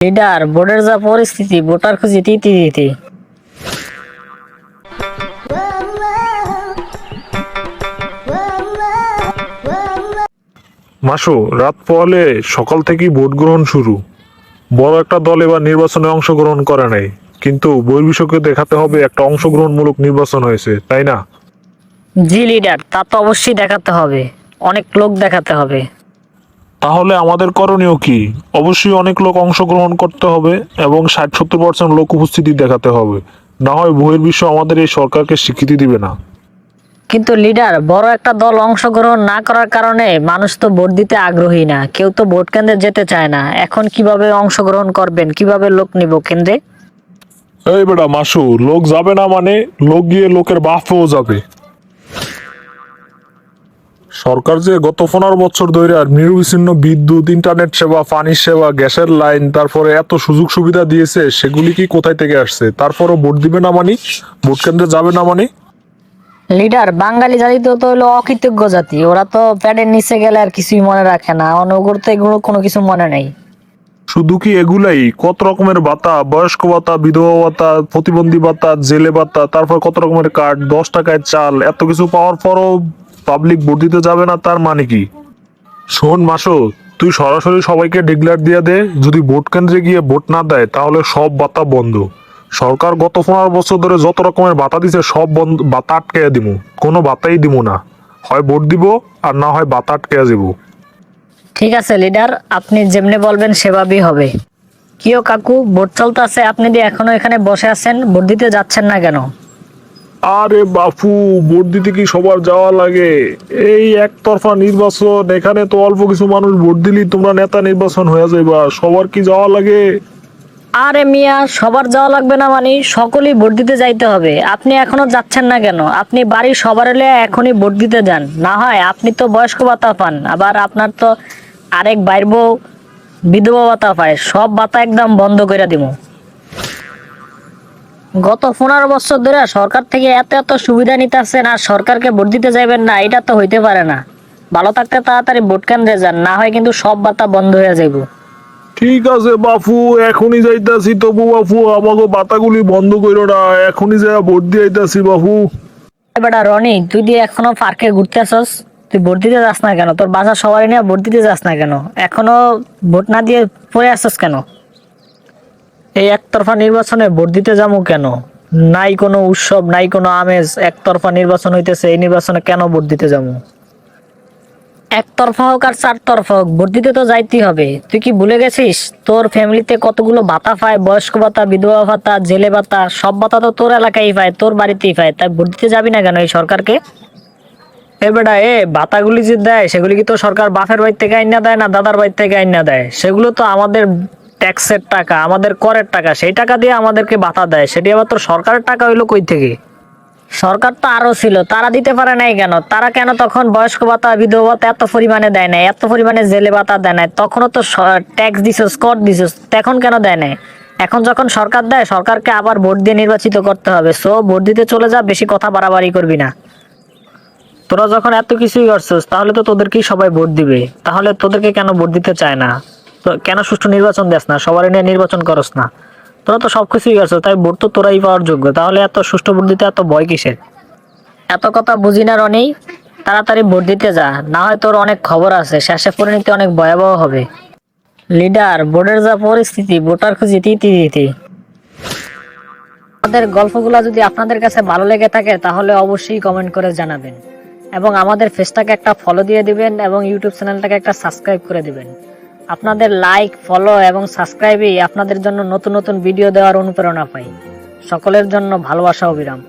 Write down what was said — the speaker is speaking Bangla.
লিডার, বোর্ডের যা পরিস্থিতি, ভোটার খুঁজি তিতি দিতে। মাসু, রাত পোহালে সকাল থেকেই ভোট গ্রহণ শুরু। বড় একটা দল এবার নির্বাচনে অংশগ্রহণ করে নাই, কিন্তু বহির্বিশ্বকে দেখাতে হবে একটা অংশগ্রহণমূলক নির্বাচন হয়েছে, তাই না? জি লিডার, তা তো অবশ্যই দেখাতে হবে, অনেক লোক দেখাতে হবে। তাহলে আমাদের করণীয় কি? অবশ্যই অনেক লোক অংশগ্রহণ করতে হবে এবং 60-70% লোক উপস্থিতি দেখাতে হবে। না হয় বহির্বিশ্ব আমাদের এই সরকারকে স্বীকৃতি দিবে না। কিন্তু লিডার, বড় একটা দল অংশগ্রহণ না করার কারণে মানুষ তো ভোট দিতে আগ্রহী না, কেউ তো ভোট কেন্দ্রে যেতে চায় না। এখন কিভাবে অংশগ্রহণ করবেন, কিভাবে লোক নিব কেন্দ্রে? এই বেটা মাসু, লোক যাবে না মানে লোক গিয়ে লোকের বাপও যাবে। সরকার যে গত 15 বছর ধরে আর নিরবিচ্ছিন্ন বিদ্যুৎ, ইন্টারনেট সেবা, পানির সেবা, গ্যাসের লাইন, তারপরে এত সুযোগ সুবিধা দিয়েছে, সেগুলি কি কোথায় থেকে আসছে? তারপরও ভোট দিবে না মানে, ভোট কেন্দ্রে যাবে না মানে? লিডার, বাঙালি জাতি তো হলো অকৃতজ্ঞ জাতি, ওরা তো প্যাডের নিচে গেলে আর কিছুই মনে রাখে না, অনগর তো এগুলো কোনো কিছু মনে নেই। শুধু কি এগুলাই? কত রকমের ভাতা, বয়স্ক ভাতা, বিধবা ভাতা, প্রতিবন্ধী ভাতা, জেলে ভাতা, তারপর কত রকমের কার্ড, 10 টাকায় চাল, এত কিছু পাওয়ার পরও পাবলিক ভোট দিতে যাবে না, তার মানে কি? শোন মাসো, তুই সরাসরি সবাইকে ডিক্লেয়ার দিয়ে দে, যদি ভোট কেন্দ্রে গিয়ে ভোট না দেয় তাহলে সব ভাতা বন্ধ। সরকার গত 15 বছর ধরে যত রকমের ভাতা দিছে সব বন্ধ, ভাতা আটকে দিমু, কোনো ভাতাই দিমু না। হয় ভোট দিব আর না হয় ভাতা আটকে দিব। ঠিক আছে লিডার, আপনি যেমনি বলবেন সেভাবেই হবে। কিও কাকু, ভোট চলতে আছে, আপনি দিয়ে এখনো এখানে বসে আছেন, ভোট দিতে যাচ্ছেন না কেন? আরে বাপু, ভোট দিতে কি সবার যাওয়া লাগে? এই একতরফা নির্বাচন, এখানে তো অল্প কিছু মানুষ ভোট দিলি তোমরা নেতা নির্বাচন হয়ে যাইবা, সবার কি যাওয়া লাগে? আরে মিয়া, সবার যাওয়া লাগবে না মানে সকলেই ভোট দিতে যাইতে হবে। আপনি এখনো যাচ্ছেন না কেন? আপনি বাড়ির সবার এলে এখনই ভোট দিতে যান, না হয় আপনি তো বয়স্ক ভাতা পান, আবার আপনার তো আরেক বাইর বউ বিধবা ভাতা পায়, সব ভাতা একদম বন্ধ করে দিব। গত 15 বছর ধরে সরকার থেকে এত এত সুবিধা নিতেছেন আর সরকারকে ভোট দিতে যাইবেন না, এটা তো হইতে পারে না। ভালো থাকতে তাড়াতাড়ি ভোট কেন্দ্রে যান, না হয় কিন্তু সব ভাতা বন্ধ হয়ে যাইব। ঠিক আছে বাপু, এখনই যাইতাছি, তবু বাপু আমাকে বাতাগুলি বন্ধ করো না, এখনই যা ভোট দিয়ে আইতাছি বাপু। বেটা রনি, তুই দিয়ে এখনো পার্কে ঘুরতে আসস? তুই ভোট দিতে যাস না কেন? তোর বাসা সবাই নিয়ে ভোট দিতে যাস না কেন? এখনো ভোট না দিয়ে পড়ে আসছস কেন? এই একতরফা নির্বাচনে ভোট দিতে যাবো কেন? নাই কোনো উৎসব, নাই কোনো আমেজ, একতরফা নির্বাচন হইতেছে, এই নির্বাচনে কেন ভোট দিতে যাবো? একতরফা হোক আর চারতরফা হোক, ভোট দিতে তো যাইতেই হবে। তুই কি ভুলে গেছিস তোর ফ্যামিলিতে কতগুলো ভাতা পায়? বয়স্ক ভাতা, বিধবা ভাতা, জেলে ভাতা, সব ভাতা তো তোর এলাকায় পায়, তোর বাড়িতেই পায়। তাই ভোট দিতে যাবি না কেন এই সরকারকে? এ বেটা, ভাতাগুলি যে দেয় সেগুলি কি তো সরকার বাপের বাড়ি থেকে আইনা দেয় না দাদার বাড়ি থেকে আইনা দেয়? সেগুলো তো আমাদের ট্যাক্সের টাকা, আমাদের করের টাকা, সেই টাকা দিয়ে আমাদেরকে ভাতা দেয়। সেটি আবার তোর সরকারের টাকা হইলো কই থেকে? সরকার তো আরো ছিল, তারা দিতে পারে নাই কেন? তারা কেন তখন বয়স্ক ভাতা, বিধবা ভাতা এত পরিমাণে দেয় নাই, এত পরিমাণে জেলে ভাতা দেয় নাই? তখনও তো ট্যাক্স দিছস, কর দিছস, এখন কেন দেয় নাই? এখন যখন সরকার দেয়, সরকারকে আবার ভোট দিয়ে নির্বাচিত করতে হবে। সো ভোট দিতে চলে যা, বেশি কথা বাড়াবাড়ি করবি না। তোরা যখন এত কিছুই করছিস, তাহলে তো তোদেরকেই সবাই ভোট দিবে। তাহলে তোদেরকে কেন ভোট দিতে চায় না? তো কেন সুষ্ঠু নির্বাচন দেস না, সবার নিয়ে নির্বাচন করস না? তোরা তো সবকিছুই করছিস, তাই ভোট তো তোরাই পাওয়ার যোগ্য। তাহলে এত সুষ্ঠু ভোট দিতে এত ভয় কিসের? এত কথা বুঝি না রনি, তাড়াতাড়ি ভোট দিতে যা, না হয় তোর অনেক খবর আছে, শেষে পরিণতি অনেক ভয়াবহ হবে। লিডার, ভোটের যা পরিস্থিতি, ভোটার খুঁজি তিতি দিতে। আমাদের গল্পগুলো যদি আপনাদের কাছে ভালো লেগে থাকে তাহলে অবশ্যই কমেন্ট করে জানাবেন, এবং আমাদের পেজটাকে একটা ফলো দিয়ে দিবেন এবং ইউটিউব চ্যানেলটাকে একটা সাবস্ক্রাইব করে দিবেন। আপনাদের লাইক, ফলো এবং সাবস্ক্রাইবই আপনাদের জন্য নতুন নতুন ভিডিও দেওয়ার অনুপ্রেরণা পাই। সকলের জন্য ভালোবাসা ও বিরাম।